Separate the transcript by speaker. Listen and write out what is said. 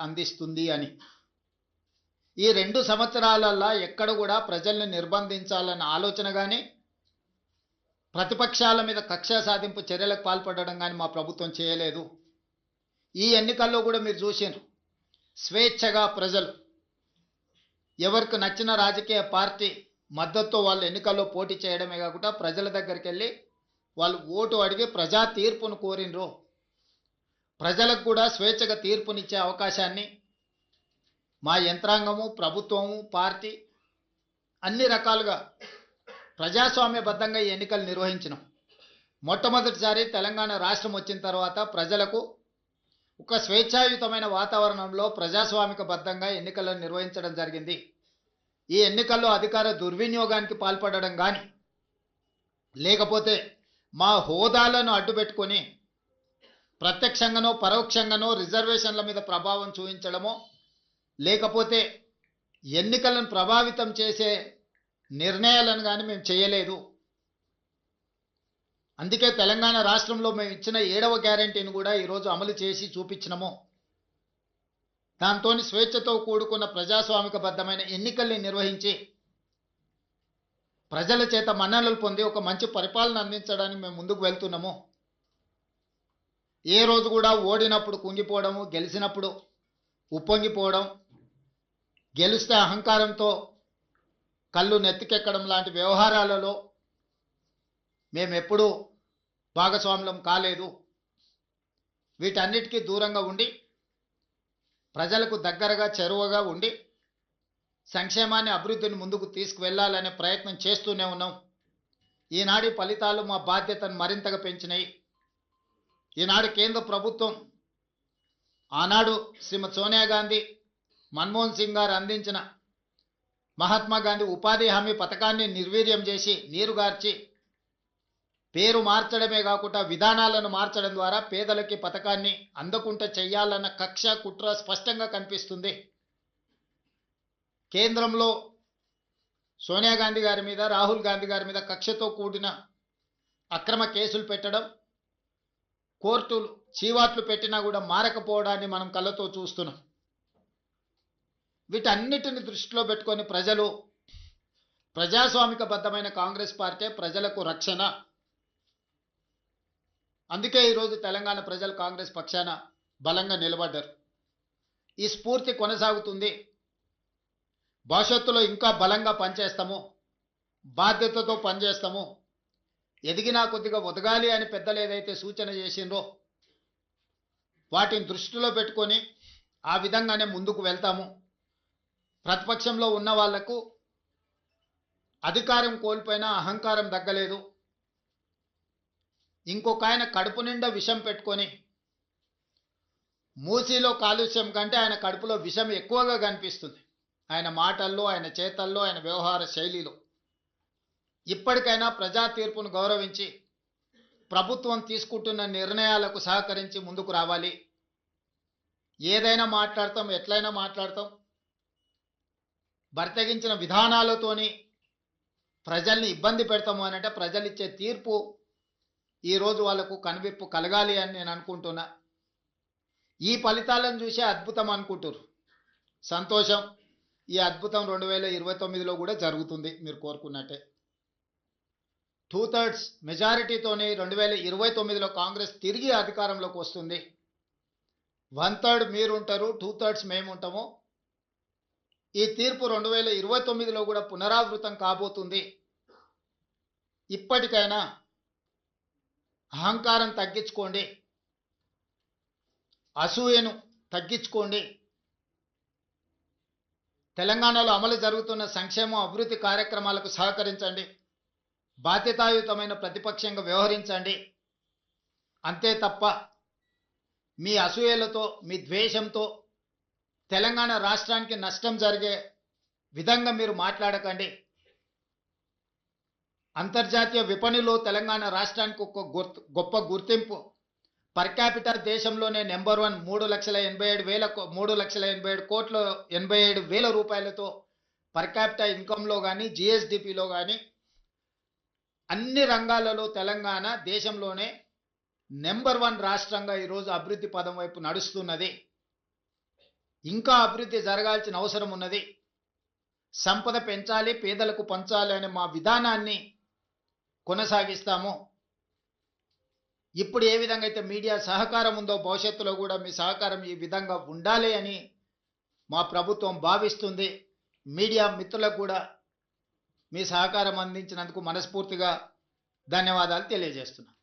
Speaker 1: అందిస్తుంది అని. ఈ 2 సంవత్సరాలల్లా ఎక్కడ కూడా ప్రజల్ని నిర్బంధించాలన్న ఆలోచన కానీ, ప్రతిపక్షాల మీద కక్ష సాధింపు చర్యలకు పాల్పడడం కానీ మా ప్రభుత్వం చేయలేదు. ఈ ఎన్నికల్లో కూడా మీరు చూసిండ్రు, స్వేచ్ఛగా ప్రజలు ఎవరికి నచ్చిన రాజకీయ పార్టీ మద్దతుతో వాళ్ళు ఎన్నికల్లో పోటీ చేయడమే కాకుండా ప్రజల దగ్గరికి వెళ్ళి వాళ్ళు ఓటు అడిగి ప్రజా తీర్పును కోరినరు. ప్రజలకు కూడా స్వేచ్ఛగా తీర్పునిచ్చే అవకాశాన్ని మా యంత్రాంగము, ప్రభుత్వము, పార్టీ అన్ని రకాలుగా ప్రజాస్వామ్యబద్ధంగా ఈ ఎన్నికలు నిర్వహించినాం. మొట్టమొదటిసారి తెలంగాణ రాష్ట్రం వచ్చిన తర్వాత ప్రజలకు ఒక స్వేచ్ఛాయుతమైన వాతావరణంలో ప్రజాస్వామికబద్ధంగా ఎన్నికలను నిర్వహించడం జరిగింది. ఈ ఎన్నికల్లో అధికార దుర్వినియోగానికి పాల్పడడం కానీ, లేకపోతే మా హోదాలను అడ్డుపెట్టుకొని ప్రత్యక్షంగానో పరోక్షంగానో రిజర్వేషన్ల మీద ప్రభావం చూపించడమో, లేకపోతే ఎన్నికలను ప్రభావితం చేసే నిర్ణయాలను కానీ మేము చేయలేదు. అందుకే తెలంగాణ రాష్ట్రంలో మేము ఇచ్చిన 7వ గ్యారెంటీని కూడా ఈరోజు అమలు చేసి చూపించినాము. దాంతో స్వేచ్ఛతో కూడుకున్న ప్రజాస్వామికబద్ధమైన ఎన్నికల్ని నిర్వహించి ప్రజల చేత మన్ననలు పొంది ఒక మంచి పరిపాలన అందించడానికి మేము ముందుకు వెళ్తున్నాము. ఏ రోజు కూడా ఓడినప్పుడు కుంగిపోవడము, గెలిచినప్పుడు ఉప్పొంగిపోవడం, గెలిస్తే అహంకారంతో కళ్ళు నెత్తికెక్కడం లాంటి వ్యవహారాలలో మేమెప్పుడూ భాగస్వాములం కాలేదు. వీటన్నిటికీ దూరంగా ఉండి ప్రజలకు దగ్గరగా చేరువగా ఉండి సంక్షేమాన్ని, అభివృద్ధిని ముందుకు తీసుకువెళ్లాలనే ప్రయత్నం చేస్తూనే ఉన్నాం. ఈనాటి ఫలితాలు మా బాధ్యతను మరింతగా పెంచినాయి. ఈనాడు కేంద్ర ప్రభుత్వం ఆనాడు శ్రీమతి సోనియా గాంధీ, మన్మోహన్ సింగ్ గారు అందించిన మహాత్మా గాంధీ ఉపాధి హామీ పథకాన్ని నిర్వీర్యం చేసి నీరుగార్చి పేరు మార్చడమే కాకుండా విధానాలను మార్చడం ద్వారా పేదలకి పథకాన్ని అందకుండా చెయ్యాలన్న కక్ష, కుట్ర స్పష్టంగా కనిపిస్తుంది. కేంద్రంలో సోనియా గాంధీ గారి మీద, రాహుల్ గాంధీ గారి మీద కక్షతో కూడిన అక్రమ కేసులు పెట్టడం, కోర్టులు చీవాట్లు పెట్టినా కూడా మారకపోవడాన్ని మనం కళ్ళతో చూస్తున్నాం. వీటన్నిటిని దృష్టిలో పెట్టుకొని ప్రజలు ప్రజాస్వామికబద్ధమైన కాంగ్రెస్ పార్టీ ప్రజలకు రక్షణ. అందుకే ఈరోజు తెలంగాణ ప్రజలు కాంగ్రెస్ పక్షాన బలంగా నిలబడ్డారు. ఈ స్ఫూర్తి కొనసాగుతుంది. భవిష్యత్తులో ఇంకా బలంగా పనిచేస్తాము, బాధ్యతతో పనిచేస్తాము. ఎదిగినా కొద్దిగా ఒదగాలి అని పెద్దలు ఏదైతే సూచన చేసిండ్రో వాటిని దృష్టిలో పెట్టుకొని ఆ విధంగానే ముందుకు వెళ్తాము. ప్రతిపక్షంలో ఉన్న వాళ్లకు అధికారం కోల్పోయినా అహంకారం తగ్గలేదు. ఇంకొక ఆయన కడుపు నిండా విషం పెట్టుకొని, మూసీలో కాలుష్యం కంటే ఆయన కడుపులో విషం ఎక్కువగా కనిపిస్తుంది, ఆయన మాటల్లో, ఆయన చేతల్లో, ఆయన వ్యవహార శైలిలో. ఇప్పటికైనా ప్రజా తీర్పును గౌరవించి ప్రభుత్వం తీసుకుంటున్న నిర్ణయాలకు సహకరించి ముందుకు రావాలి. ఏదైనా మాట్లాడతాం, ఎట్లయినా మాట్లాడతాం. బర్తగించిన విధానాలతోని ప్రజల్ని ఇబ్బంది పెడతాము అని అంటే ప్రజలు ఇచ్చే తీర్పు ఈరోజు వాళ్లకు కనువిప్పు కలగాలి అని నేను అనుకుంటున్నా. ఈ ఫలితాలను చూసే అద్భుతం అనుకుంటారు. సంతోషం. ఈ అద్భుతం 2029లో కూడా జరుగుతుంది మీరు కోరుకున్నట్టే. 2/3 మెజారిటీతోనే 2029లో కాంగ్రెస్ తిరిగి అధికారంలోకి వస్తుంది. 1/3 మీరుంటారు, 2/3 మేము ఉంటాము. ఈ తీర్పు 2029లో కూడా పునరావృతం కాబోతుంది. ఇప్పటికైనా అహంకారం తగ్గించుకోండి, అసూయను తగ్గించుకోండి. తెలంగాణలో అమలు జరుగుతున్న సంక్షేమ అభివృద్ధి కార్యక్రమాలకు సహకరించండి. బాధ్యతాయుతమైన ప్రతిపక్షంగా వ్యవహరించండి. అంతే తప్ప మీ అసూయలతో, మీ ద్వేషంతో తెలంగాణ రాష్ట్రానికి నష్టం జరిగే విధంగా మీరు మాట్లాడకండి. అంతర్జాతీయ విపణిలో తెలంగాణ రాష్ట్రానికి ఒక గొప్ప గుర్తింపు. పర్ క్యాపిటల్ దేశంలోనే నెంబర్ 1. 3,87,87,000 రూపాయలతో పర్ క్యాపిటల్ ఇన్కంలో కానీ, జిఎస్డిపిలో కానీ అన్ని రంగాలలో తెలంగాణ దేశంలోనే నెంబర్ 1 రాష్ట్రంగా ఈరోజు అభివృద్ధి పదం వైపు నడుస్తున్నది. ఇంకా అభివృద్ధి జరగాల్సిన అవసరం ఉన్నది. సంపద పెంచాలి, పేదలకు పంచాలి అనే మా విధానాన్ని కొనసాగిస్తాము. ఇప్పుడు ఏ విధంగా అయితే మీడియా సహకారం ఉందో భవిష్యత్తులో కూడా మీ సహకారం ఈ విధంగా ఉండాలి అని మా ప్రభుత్వం భావిస్తుంది. మీడియా మిత్రులకు కూడా మీ సహకారం అందించినందుకు మనస్ఫూర్తిగా ధన్యవాదాలు తెలియజేస్తున్నా.